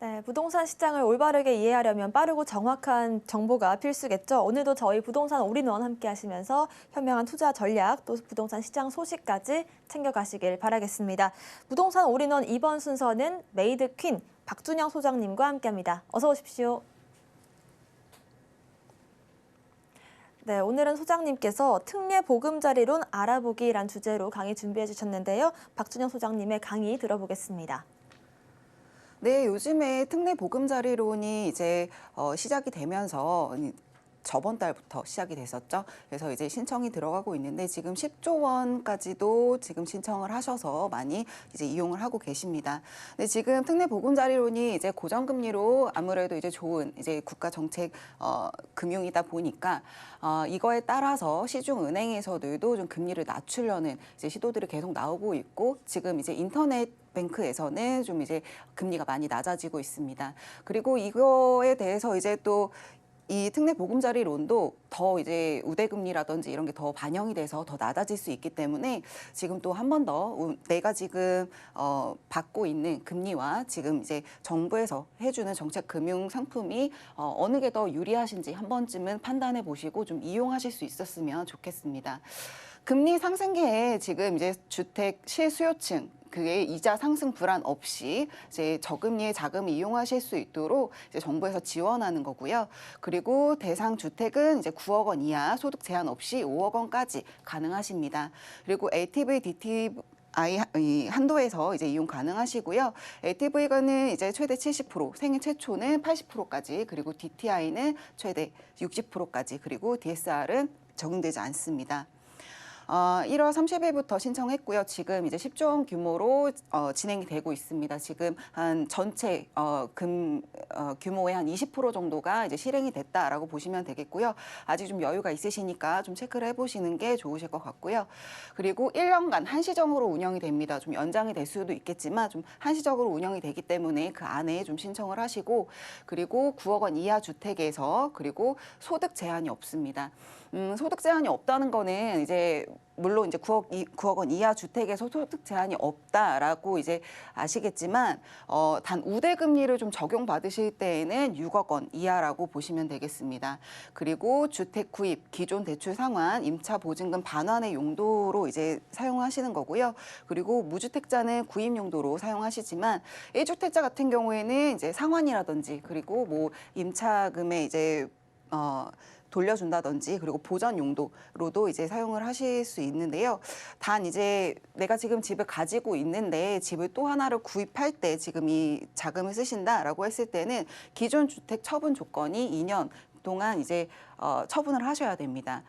S2: 네, 부동산 시장을 올바르게 이해하려면 빠르고 정확한 정보가 필수겠죠. 오늘도 저희 부동산 올인원 함께 하시면서 현명한 투자 전략, 또 부동산 시장 소식까지 챙겨가시길 바라겠습니다. 부동산 올인원 이번 순서는 메이드 퀸 박준영 소장님과 함께합니다. 어서 오십시오. 네, 오늘은 소장님께서 특례 보금자리론 알아보기란 주제로 강의 준비해 주셨는데요. 박준영 소장님의 강의 들어보겠습니다.
S4: 네, 요즘에 특례 보금자리론이 이제 시작이 되면서 저번 달부터 시작이 됐었죠. 그래서 이제 신청이 들어가고 있는데 지금 10조 원까지도 지금 신청을 하셔서 많이 이제 이용을 하고 계십니다. 근데 지금 특례 보금자리론이 이제 고정금리로 아무래도 이제 좋은 이제 국가 정책 금융이다 보니까 이거에 따라서 시중 은행에서들도 좀 금리를 낮추려는 이제 시도들이 계속 나오고 있고 지금 이제 인터넷 뱅크에서는 좀 이제 금리가 많이 낮아지고 있습니다. 그리고 이거에 대해서 이제 또 이 특례 보금자리론도 더 이제 우대금리라든지 이런 게 더 반영이 돼서 더 낮아질 수 있기 때문에 지금 또 한 번 더 내가 지금 받고 있는 금리와 지금 이제 정부에서 해주는 정책 금융 상품이 어느 게 더 유리하신지 한 번쯤은 판단해 보시고 좀 이용하실 수 있었으면 좋겠습니다. 금리 상승기에 지금 이제 주택 실수요층 그게 이자 상승 불안 없이 이제 저금리의 자금을 이용하실 수 있도록 이제 정부에서 지원하는 거고요. 그리고 대상 주택은 이제 9억 원 이하 소득 제한 없이 5억 원까지 가능하십니다. 그리고 LTV, DTI 한도에서 이제 이용 가능하시고요. LTV가는 이제 최대 70%, 생애 최초는 80%까지, 그리고 DTI는 최대 60%까지, 그리고 DSR은 적용되지 않습니다. 1월 30일부터 신청했고요. 지금 이제 10조 원 규모로 진행이 되고 있습니다. 지금 한 전체 규모의 한 20% 정도가 이제 실행이 됐다라고 보시면 되겠고요. 아직 좀 여유가 있으시니까 좀 체크를 해보시는 게 좋으실 것 같고요. 그리고 1년간 한시적으로 운영이 됩니다. 좀 연장이 될 수도 있겠지만 좀 한시적으로 운영이 되기 때문에 그 안에 좀 신청을 하시고, 그리고 9억 원 이하 주택에서 그리고 소득 제한이 없습니다. 소득 제한이 없다는 거는 이제 물론 이제 9억 원 이하 주택에서 소득 제한이 없다라고 이제 아시겠지만 단 우대금리를 좀 적용받으실 때에는 6억 원 이하라고 보시면 되겠습니다. 그리고 주택 구입, 기존 대출 상환, 임차 보증금 반환의 용도로 이제 사용하시는 거고요. 그리고 무주택자는 구입 용도로 사용하시지만 1주택자 같은 경우에는 이제 상환이라든지 그리고 뭐 임차금에 이제 돌려준다든지 그리고 보전 용도로도 이제 사용을 하실 수 있는데요. 단 이제 내가 지금 집을 가지고 있는데 집을 또 하나를 구입할 때 지금 이 자금을 쓰신다라고 했을 때는 기존 주택 처분 조건이 2년 동안 이제 처분을 하셔야 됩니다.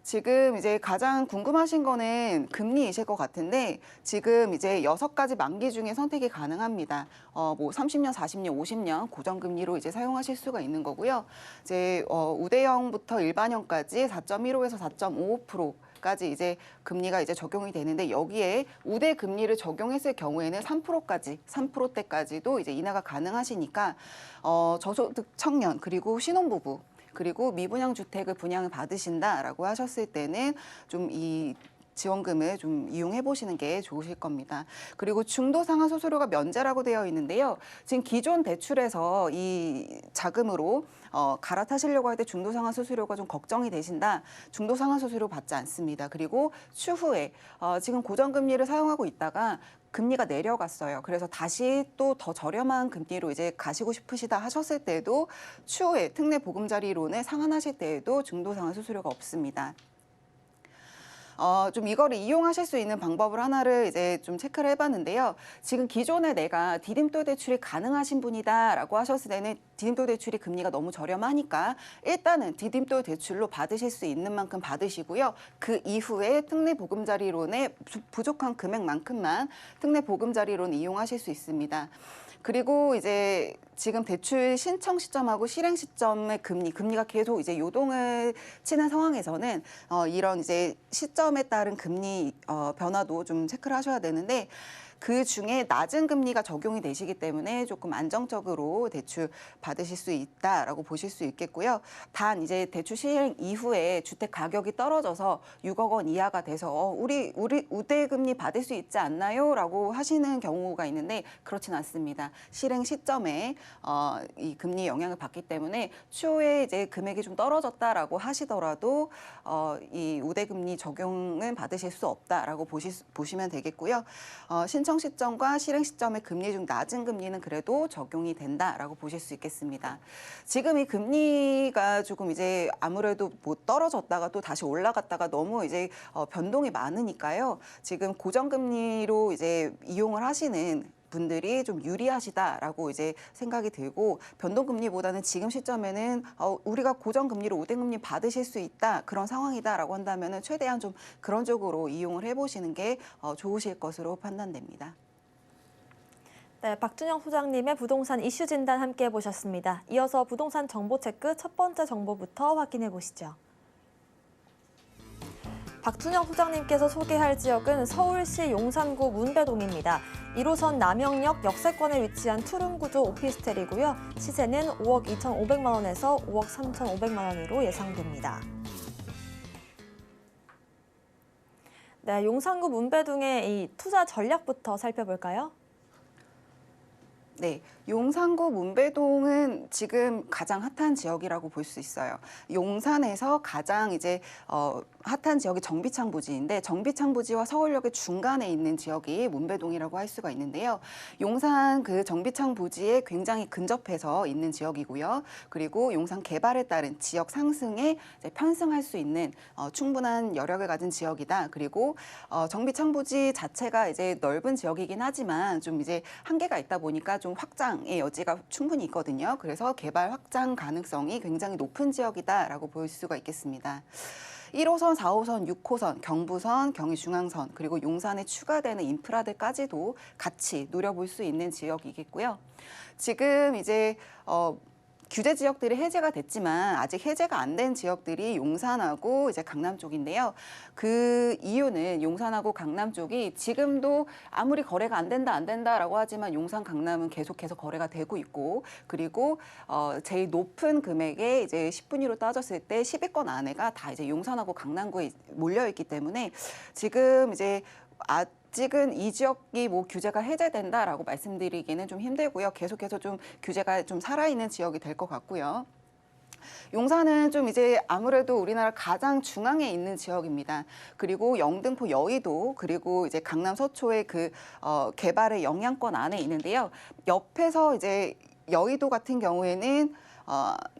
S4: 지금 이제 가장 궁금하신 거는 금리이실 것 같은데 지금 이제 6가지 만기 중에 선택이 가능합니다. 뭐 30년, 40년, 50년 고정금리로 이제 사용하실 수가 있는 거고요. 이제 우대형부터 일반형까지 4.15에서 4.55%까지 이제 금리가 이제 적용이 되는데 여기에 우대 금리를 적용했을 경우에는 3%대까지도 이제 인하가 가능하시니까 저소득 청년 그리고 신혼부부 그리고 미분양 주택을 분양을 받으신다라고 하셨을 때는 좀 이 지원금을 좀 이용해 보시는 게 좋으실 겁니다. 그리고 중도 상환 수수료가 면제라고 되어 있는데요. 지금 기존 대출에서 이 자금으로 갈아타시려고 할 때 중도 상환 수수료가 좀 걱정이 되신다. 중도 상환 수수료 받지 않습니다. 그리고 추후에 지금 고정금리를 사용하고 있다가 금리가 내려갔어요. 그래서 다시 또 더 저렴한 금리로 이제 가시고 싶으시다 하셨을 때도 추후에 특례 보금자리론을 상환하실 때에도 중도 상환 수수료가 없습니다. 좀 이거를 이용하실 수 있는 방법을 하나를 이제 좀 체크를 해봤는데요. 지금 기존에 내가 디딤돌 대출이 가능하신 분이다라고 하셨을 때는 디딤돌 대출이 금리가 너무 저렴하니까 일단은 디딤돌 대출로 받으실 수 있는 만큼 받으시고요. 그 이후에 특례 보금자리론의 부족한 금액만큼만 특례 보금자리론 이용하실 수 있습니다. 그리고 이제 지금 대출 신청 시점하고 실행 시점의 금리가 계속 이제 요동을 치는 상황에서는 이런 이제 시점에 따른 금리 변화도 좀 체크를 하셔야 되는데 그 중에 낮은 금리가 적용이 되시기 때문에 조금 안정적으로 대출 받으실 수 있다라고 보실 수 있겠고요. 단 이제 대출 시행 이후에 주택 가격이 떨어져서 6억 원 이하가 돼서 우리 우대금리 받을 수 있지 않나요? 라고 하시는 경우가 있는데 그렇진 않습니다. 실행 시점에 이 금리 영향을 받기 때문에 추후에 이제 금액이 좀 떨어졌다라고 하시더라도 이 우대금리 적용은 받으실 수 없다라고 보시면 되겠고요. 신청 시점과 실행 시점의 금리 중 낮은 금리는 그래도 적용이 된다라고 보실 수 있겠습니다. 지금 이 금리가 조금 이제 아무래도 뭐 떨어졌다가 또 다시 올라갔다가 너무 이제 변동이 많으니까요. 지금 고정금리로 이제 이용을 하시는 분들이 좀 유리하시다라고 이제 생각이 들고 변동금리보다는 지금 시점에는 우리가 고정금리로 우대금리 받으실 수 있다 그런 상황이다라고 한다면은 최대한 좀 그런 쪽으로 이용을 해보시는 게 좋으실 것으로 판단됩니다.
S2: 네, 박준영 소장님의 부동산 이슈 진단 함께 해보셨습니다. 이어서 부동산 정보 체크 첫 번째 정보부터 확인해 보시죠. 박준영 소장님께서 소개할 지역은 서울시 용산구 문배동입니다. 1호선 남영역 역세권에 위치한 투룸 구조 오피스텔이고요. 시세는 5억 2,500만 원에서 5억 3,500만 원으로 예상됩니다. 네, 용산구 문배동의 이 투자 전략부터 살펴볼까요?
S4: 네, 용산구 문배동은 지금 가장 핫한 지역이라고 볼 수 있어요. 용산에서 가장 이제 핫한 지역이 정비창 부지인데 정비창 부지와 서울역의 중간에 있는 지역이 문배동이라고 할 수가 있는데요. 용산 그 정비창 부지에 굉장히 근접해서 있는 지역이고요. 그리고 용산 개발에 따른 지역 상승에 이제 편승할 수 있는 충분한 여력을 가진 지역이다. 그리고 정비창 부지 자체가 이제 넓은 지역이긴 하지만 좀 이제 한계가 있다 보니까 좀 확장의 여지가 충분히 있거든요. 그래서 개발 확장 가능성이 굉장히 높은 지역이다라고 볼 수가 있겠습니다. 1호선, 4호선, 6호선, 경부선, 경의중앙선 그리고 용산에 추가되는 인프라들까지도 같이 노려볼 수 있는 지역이겠고요. 지금 이제 규제 지역들이 해제가 됐지만 아직 해제가 안 된 지역들이 용산하고 이제 강남 쪽인데요. 그 이유는 용산하고 강남 쪽이 지금도 아무리 거래가 안 된다라고 하지만 용산 강남은 계속해서 거래가 되고 있고 그리고 제일 높은 금액에 이제 10분위로 따졌을 때 10위권 안에가 다 이제 용산하고 강남구에 몰려 있기 때문에 지금 이제 아직은 이 지역이 뭐 규제가 해제된다라고 말씀드리기는 좀 힘들고요. 계속해서 좀 규제가 좀 살아있는 지역이 될 것 같고요. 용산은 좀 이제 아무래도 우리나라 가장 중앙에 있는 지역입니다. 그리고 영등포, 여의도 그리고 이제 강남 서초의 그 개발의 영향권 안에 있는데요. 옆에서 이제 여의도 같은 경우에는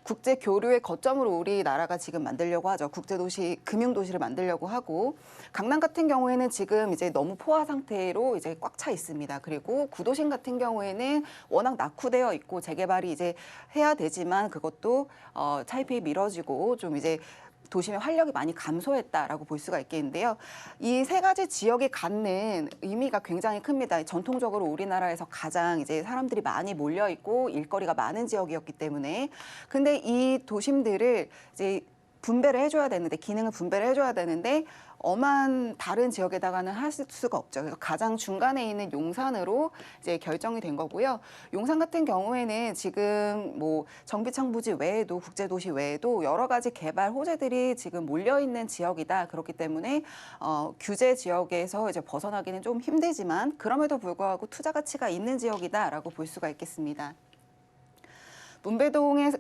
S4: 국제 교류의 거점으로 우리나라가 지금 만들려고 하죠. 국제도시, 금융도시를 만들려고 하고 강남 같은 경우에는 지금 이제 너무 포화 상태로 이제 꽉 차 있습니다. 그리고 구도심 같은 경우에는 워낙 낙후되어 있고 재개발이 이제 해야 되지만 그것도 차입이 미뤄지고 좀 이제 도심의 활력이 많이 감소했다라고 볼 수가 있겠는데요. 이 세 가지 지역이 갖는 의미가 굉장히 큽니다. 전통적으로 우리나라에서 가장 이제 사람들이 많이 몰려 있고 일거리가 많은 지역이었기 때문에 근데 이 도심들을 이제 분배를 해줘야 되는데 기능을 분배를 해줘야 되는데 엄한 다른 지역에다가는 할 수가 없죠. 그래서 가장 중간에 있는 용산으로 이제 결정이 된 거고요. 용산 같은 경우에는 지금 뭐 정비창 부지 외에도 국제도시 외에도 여러 가지 개발 호재들이 지금 몰려 있는 지역이다. 그렇기 때문에 규제 지역에서 이제 벗어나기는 좀 힘들지만 그럼에도 불구하고 투자 가치가 있는 지역이다라고 볼 수가 있겠습니다. 문배동의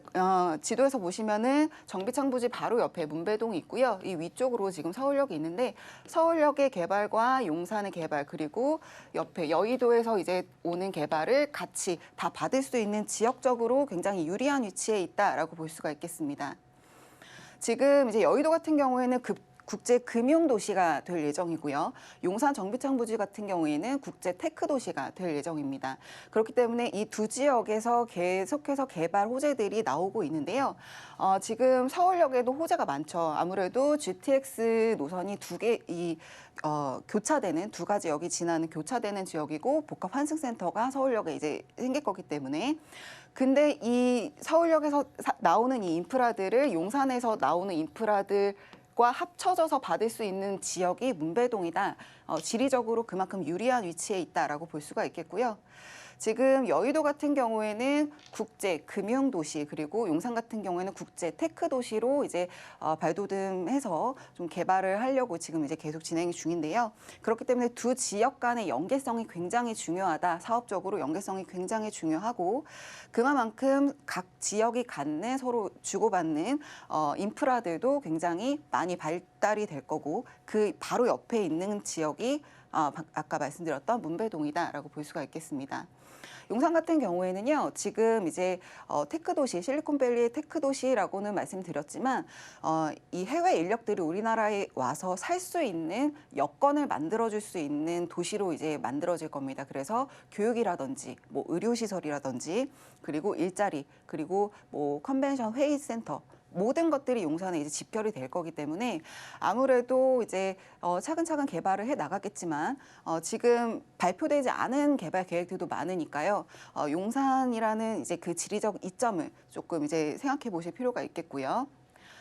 S4: 지도에서 보시면은 정비창 부지 바로 옆에 문배동이 있고요. 이 위쪽으로 지금 서울역이 있는데 서울역의 개발과 용산의 개발 그리고 옆에 여의도에서 이제 오는 개발을 같이 다 받을 수 있는 지역적으로 굉장히 유리한 위치에 있다라고 볼 수가 있겠습니다. 지금 이제 여의도 같은 경우에는 국제 금융 도시가 될 예정이고요. 용산 정비창 부지 같은 경우에는 국제 테크 도시가 될 예정입니다. 그렇기 때문에 이 두 지역에서 계속해서 개발 호재들이 나오고 있는데요. 지금 서울역에도 호재가 많죠. 아무래도 GTX 노선이 교차되는 두 가지 역이 지나는 교차되는 지역이고 복합 환승센터가 서울역에 이제 생길 거기 때문에 근데 이 서울역에서 나오는 이 인프라들을 용산에서 나오는 인프라들 합쳐져서 받을 수 있는 지역이 문배동이다. 지리적으로 그만큼 유리한 위치에 있다라고 볼 수가 있겠고요. 지금 여의도 같은 경우에는 국제 금융 도시 그리고 용산 같은 경우에는 국제 테크 도시로 이제 발돋움해서 좀 개발을 하려고 지금 이제 계속 진행 중인데요. 그렇기 때문에 두 지역 간의 연계성이 굉장히 중요하다. 사업적으로 연계성이 굉장히 중요하고 그만큼 각 지역이 갖는 서로 주고받는 인프라들도 굉장히 많이 발달이 될 거고 그 바로 옆에 있는 지역이 아까 말씀드렸던 문배동이다라고 볼 수가 있겠습니다. 용산 같은 경우에는요, 지금 이제 테크 도시, 실리콘밸리의 테크 도시라고는 말씀드렸지만 이 해외 인력들이 우리나라에 와서 살 수 있는 여건을 만들어줄 수 있는 도시로 이제 만들어질 겁니다. 그래서 교육이라든지, 뭐 의료시설이라든지, 그리고 일자리, 그리고 뭐 컨벤션 회의센터. 모든 것들이 용산에 이제 집결이 될 거기 때문에 아무래도 이제 차근차근 개발을 해 나가겠지만 지금 발표되지 않은 개발 계획들도 많으니까요. 용산이라는 이제 그 지리적 이점을 조금 이제 생각해 보실 필요가 있겠고요.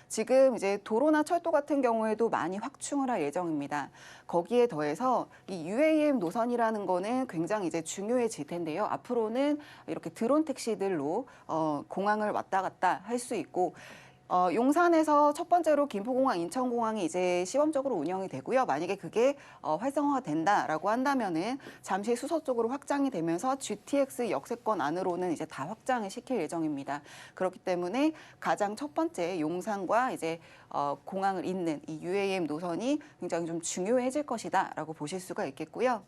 S4: 지금 이제 도로나 철도 같은 경우에도 많이 확충을 할 예정입니다. 거기에 더해서 이 UAM 노선이라는 거는 굉장히 이제 중요해질 텐데요. 앞으로는 이렇게 드론 택시들로 공항을 왔다 갔다 할 수 있고 용산에서 첫 번째로 김포공항, 인천공항이 이제 시범적으로 운영이 되고요. 만약에 그게 활성화가 된다라고 한다면은 잠시 수서 쪽으로 확장이 되면서 GTX 역세권 안으로는 이제 다 확장을 시킬 예정입니다. 그렇기 때문에 가장 첫 번째 용산과 이제 공항을 잇는 이 UAM 노선이 굉장히 좀 중요해질 것이다라고 보실 수가 있겠고요.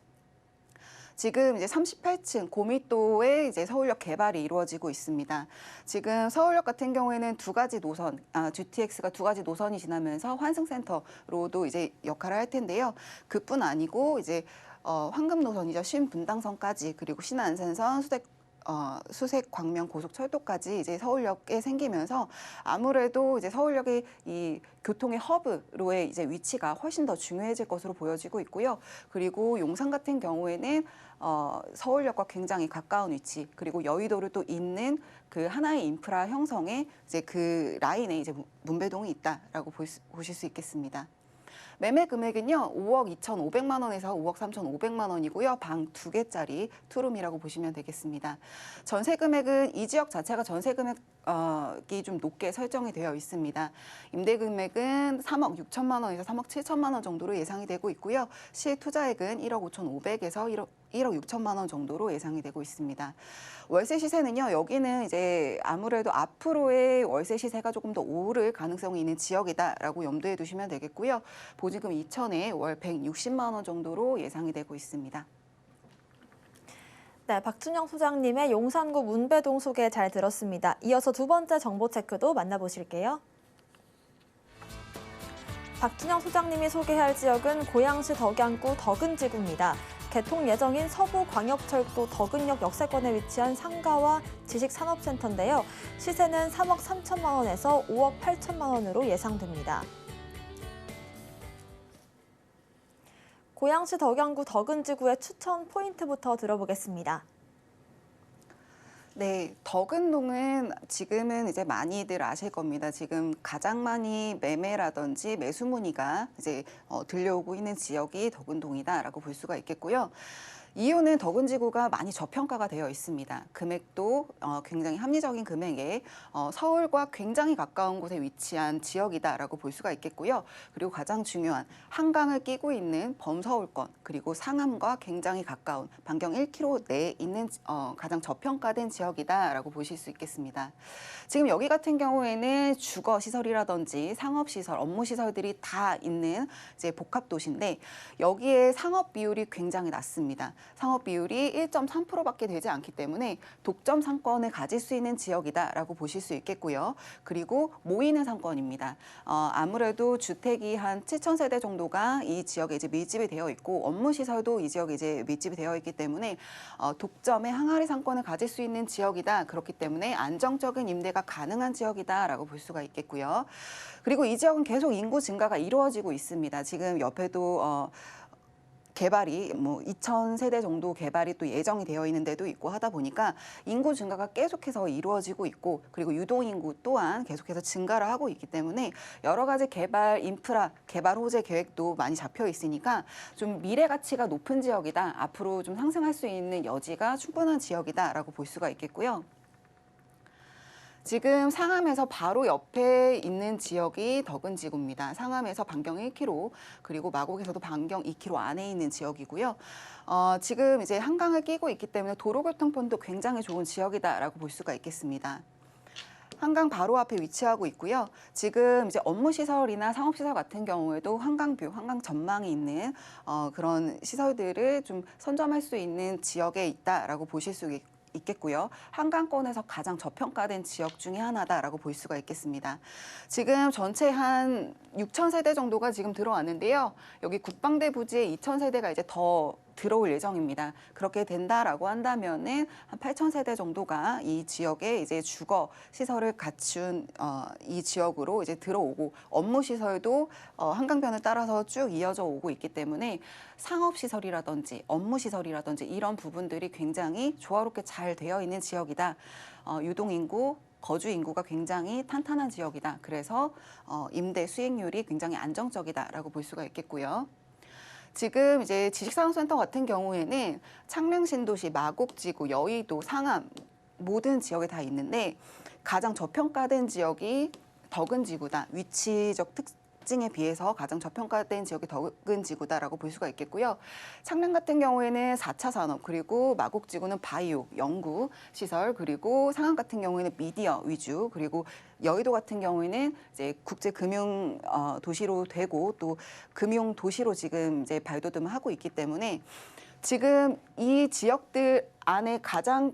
S4: 지금 이제 38층 고밀도의 이제 서울역 개발이 이루어지고 있습니다. 지금 서울역 같은 경우에는 두 가지 노선, GTX가 두 가지 노선이 지나면서 환승센터로도 이제 역할을 할 텐데요. 그뿐 아니고 이제 황금 노선이죠. 신분당선까지 그리고 신안산선, 수색 광명 고속철도까지 이제 서울역에 생기면서 아무래도 이제 서울역의 이 교통의 허브로의 이제 위치가 훨씬 더 중요해질 것으로 보여지고 있고요. 그리고 용산 같은 경우에는 서울역과 굉장히 가까운 위치 그리고 여의도를 또 잇는 그 하나의 인프라 형성에 이제 그 라인에 이제 문배동이 있다라고 보실 수 있겠습니다. 매매 금액은요, 5억 2,500만 원에서 5억 3,500만 원이고요. 방 2개짜리 투룸이라고 보시면 되겠습니다. 전세 금액은 이 지역 자체가 전세 금액이 좀 높게 설정이 되어 있습니다. 임대 금액은 3억 6천만 원에서 3억 7천만 원 정도로 예상이 되고 있고요. 실투자액은 1억 5,500에서 1억 6천만 원 정도로 예상이 되고 있습니다. 월세 시세는요, 여기는 이제 아무래도 앞으로의 월세 시세가 조금 더 오를 가능성이 있는 지역이다라고 염두에 두시면 되겠고요. 보증금 2천에 월 160만 원 정도로 예상이 되고 있습니다.
S2: 네, 박준영 소장님의 용산구 문배동 소개 잘 들었습니다. 이어서 두 번째 정보 체크도 만나보실게요. 박준영 소장님이 소개할 지역은 고양시 덕양구 덕은지구입니다. 개통 예정인 서부광역철도 덕은역 역세권에 위치한 상가와 지식산업센터인데요. 시세는 3억 3천만 원에서 5억 8천만 원으로 예상됩니다. 고양시 덕양구 덕은지구의 추천 포인트부터 들어보겠습니다.
S4: 네, 덕은동은 지금은 이제 많이들 아실 겁니다. 지금 가장 많이 매매라든지 매수 문의가 이제 들려오고 있는 지역이 덕은동이다라고 볼 수가 있겠고요. 이유는 덕은지구가 많이 저평가가 되어 있습니다. 금액도 굉장히 합리적인 금액에 서울과 굉장히 가까운 곳에 위치한 지역이다라고 볼 수가 있겠고요. 그리고 가장 중요한 한강을 끼고 있는 범서울권 그리고 상암과 굉장히 가까운 반경 1km 내에 있는 가장 저평가된 지역이다라고 보실 수 있겠습니다. 지금 여기 같은 경우에는 주거 시설이라든지 상업 시설, 업무 시설들이 다 있는 이제 복합 도시인데 여기에 상업 비율이 굉장히 낮습니다. 상업 비율이 1.3%밖에 되지 않기 때문에 독점 상권을 가질 수 있는 지역이다라고 보실 수 있겠고요. 그리고 모이는 상권입니다. 아무래도 주택이 한 7,000세대 정도가 이 지역에 이제 밀집이 되어 있고 업무 시설도 이 지역에 이제 밀집이 되어 있기 때문에 독점의 항아리 상권을 가질 수 있는 지역이다. 그렇기 때문에 안정적인 임대가 가능한 지역이다라고 볼 수가 있겠고요. 그리고 이 지역은 계속 인구 증가가 이루어지고 있습니다. 지금 옆에도 개발이 뭐 2,000세대 정도 개발이 또 예정이 되어 있는 데도 있고 하다 보니까 인구 증가가 계속해서 이루어지고 있고, 그리고 유동인구 또한 계속해서 증가를 하고 있기 때문에 여러 가지 개발 인프라, 개발 호재 계획도 많이 잡혀 있으니까 좀 미래 가치가 높은 지역이다, 앞으로 좀 상승할 수 있는 여지가 충분한 지역이다라고 볼 수가 있겠고요. 지금 상암에서 바로 옆에 있는 지역이 덕은지구입니다. 상암에서 반경 1km, 그리고 마곡에서도 반경 2km 안에 있는 지역이고요. 지금 이제 한강을 끼고 있기 때문에 도로교통편도 굉장히 좋은 지역이다라고 볼 수가 있겠습니다. 한강 바로 앞에 위치하고 있고요. 지금 이제 업무시설이나 상업시설 같은 경우에도 한강뷰, 한강 전망이 있는 그런 시설들을 좀 선점할 수 있는 지역에 있다라고 보실 수 있겠고요. 한강권에서 가장 저평가된 지역 중에 하나다라고 볼 수가 있겠습니다. 지금 전체 한 6,000세대 정도가 지금 들어왔는데요. 여기 국방대 부지에 2,000세대가 이제 더 들어올 예정입니다. 그렇게 된다라고 한다면은 한 8,000세대 정도가 이 지역에 이제 주거 시설을 갖춘 이 지역으로 이제 들어오고, 업무 시설도 한강변을 따라서 쭉 이어져 오고 있기 때문에 상업 시설이라든지 업무 시설이라든지 이런 부분들이 굉장히 조화롭게 잘 되어 있는 지역이다. 유동 인구, 거주 인구가 굉장히 탄탄한 지역이다. 그래서 임대 수익률이 굉장히 안정적이다라고 볼 수가 있겠고요. 지금 이제 지식산업센터 같은 경우에는 창릉 신도시, 마곡지구, 여의도, 상암 모든 지역에 다 있는데 가장 저평가된 지역이 덕은지구다. 위치적 특징에 비해서 가장 저평가된 지역이 덕은지구다라고 볼 수가 있겠고요. 창릉 같은 경우에는 4차 산업, 그리고 마곡지구는 바이오, 연구 시설, 그리고 상암 같은 경우에는 미디어 위주, 그리고 여의도 같은 경우에는 이제 국제 금융 도시로 되고 또 금융 도시로 지금 이제 발돋움을 하고 있기 때문에 지금 이 지역들 안에 가장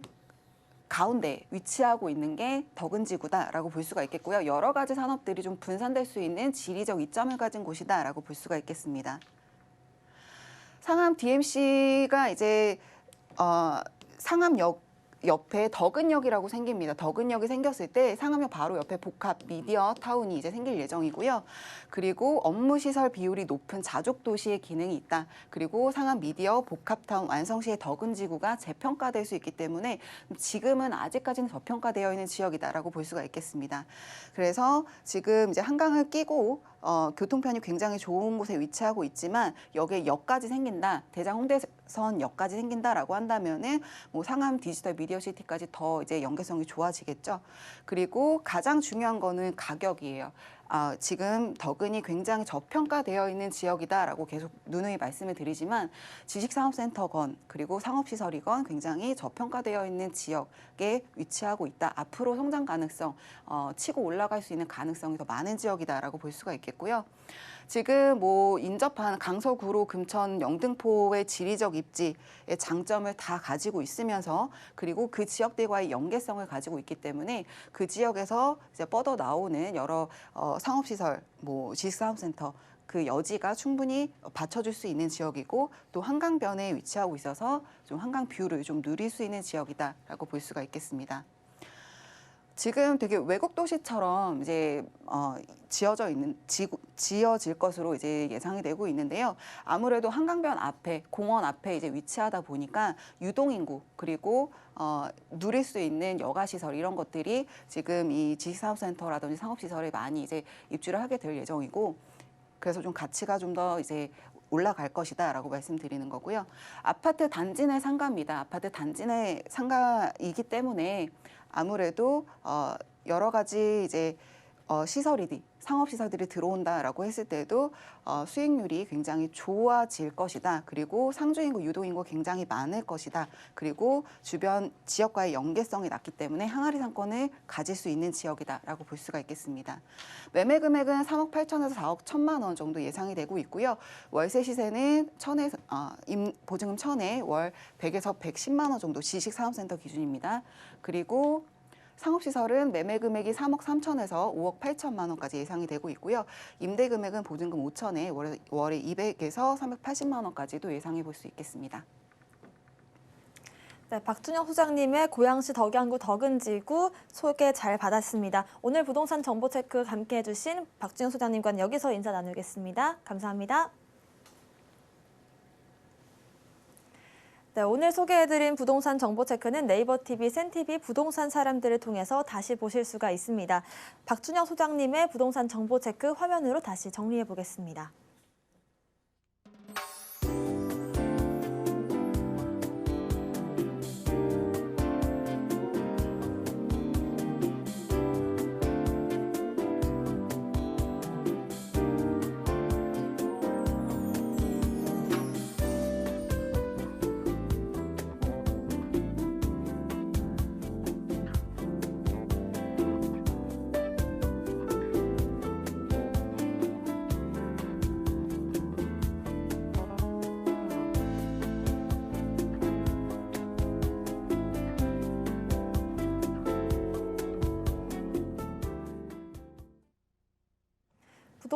S4: 가운데 위치하고 있는 게 덕은지구다라고 볼 수가 있겠고요. 여러 가지 산업들이 좀 분산될 수 있는 지리적 이점을 가진 곳이다라고 볼 수가 있겠습니다. 상암 DMC가 이제 상암역 옆에 덕은역이라고 생깁니다. 덕은역이 생겼을 때 상암역 바로 옆에 복합 미디어 타운이 이제 생길 예정이고요. 그리고 업무 시설 비율이 높은 자족 도시의 기능이 있다. 그리고 상암 미디어 복합 타운 완성 시에 덕은지구가 재평가될 수 있기 때문에 지금은 아직까지는 저평가되어 있는 지역이다라고 볼 수가 있겠습니다. 그래서 지금 이제 한강을 끼고 교통편이 굉장히 좋은 곳에 위치하고 있지만 여기에 역까지 생긴다, 대장 홍대선 역까지 생긴다라고 한다면은 뭐 상암 디지털 미디어 시티까지 더 이제 연계성이 좋아지겠죠. 그리고 가장 중요한 거는 가격이에요. 지금 덕은이 굉장히 저평가되어 있는 지역이다라고 계속 누누이 말씀을 드리지만 지식산업센터건 그리고 상업시설이건 굉장히 저평가되어 있는 지역에 위치하고 있다. 앞으로 성장 가능성, 치고 올라갈 수 있는 가능성이 더 많은 지역이다라고 볼 수가 있겠고요. 지금 뭐 인접한 강서구로 금천 영등포의 지리적 입지의 장점을 다 가지고 있으면서 그리고 그 지역들과의 연계성을 가지고 있기 때문에 그 지역에서 이제 뻗어 나오는 여러 상업시설, 뭐 지식산업센터 그 여지가 충분히 받쳐줄 수 있는 지역이고 또 한강변에 위치하고 있어서 좀 한강 뷰를 좀 누릴 수 있는 지역이다라고 볼 수가 있겠습니다. 지금 되게 외국 도시처럼 이제 지어질 것으로 이제 예상이 되고 있는데요. 아무래도 한강변 앞에, 공원 앞에 이제 위치하다 보니까 유동인구 그리고 누릴 수 있는 여가시설 이런 것들이 지금 이 지식산업센터라든지 상업시설에 많이 이제 입주를 하게 될 예정이고, 그래서 좀 가치가 좀 더 이제 올라갈 것이다라고 말씀드리는 거고요. 아파트 단지 내 상가입니다. 아파트 단지 내 상가이기 때문에 아무래도 여러 가지 이제 상업시설들이 들어온다라고 했을 때도 수익률이 굉장히 좋아질 것이다. 그리고 상주인구, 유도인구가 굉장히 많을 것이다. 그리고 주변 지역과의 연계성이 낮기 때문에 항아리 상권을 가질 수 있는 지역이다라고 볼 수가 있겠습니다. 매매 금액은 3억 8천에서 4억 1천만 원 정도 예상이 되고 있고요. 월세 시세는 보증금 1,000에 월 100에서 110만 원 정도 지식산업센터 기준입니다. 그리고 상업시설은 매매 금액이 3억 3천에서 5억 8천만 원까지 예상이 되고 있고요. 임대 금액은 보증금 5천에 월에 200에서 380만 원까지도 예상해 볼 수 있겠습니다.
S2: 네, 박준영 소장님의 고양시 덕양구 덕은지구 소개 잘 받았습니다. 오늘 부동산 정보 체크 함께해 주신 박준영 소장님과는 여기서 인사 나누겠습니다. 감사합니다. 네, 오늘 소개해드린 부동산 정보 체크는 네이버 TV, 센TV 부동산 사람들을 통해서 다시 보실 수가 있습니다. 박준영 소장님의 부동산 정보 체크 화면으로 다시 정리해 보겠습니다.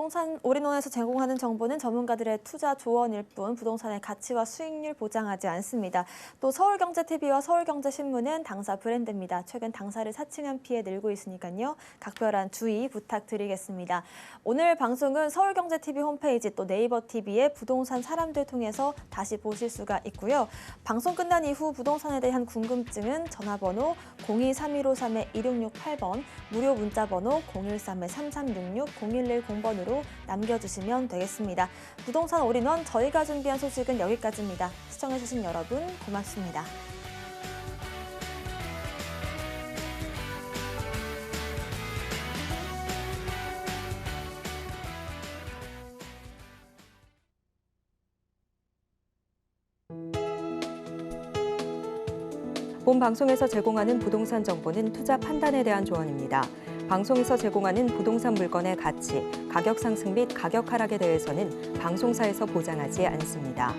S2: 부동산 올인원에서 제공하는 정보는 전문가들의 투자 조언일 뿐 부동산의 가치와 수익률 보장하지 않습니다. 또 서울경제TV와 서울경제신문은 당사 브랜드입니다. 최근 당사를 사칭한 피해 늘고 있으니까요. 각별한 주의 부탁드리겠습니다. 오늘 방송은 서울경제TV 홈페이지 또 네이버 TV의 부동산 사람들 통해서 다시 보실 수가 있고요. 방송 끝난 이후 부동산에 대한 궁금증은 전화번호 023153-2668번, 무료 문자번호 013-3366-0110번으로 남겨주시면 되겠습니다. 부동산 올인원 저희가 준비한 소식은 여기까지입니다. 시청해주신 여러분 고맙습니다.
S1: 본 방송에서 제공하는 부동산 정보는 투자 판단에 대한 조언입니다. 방송에서 제공하는 부동산 물건의 가치, 가격 상승 및 가격 하락에 대해서는 방송사에서 보장하지 않습니다.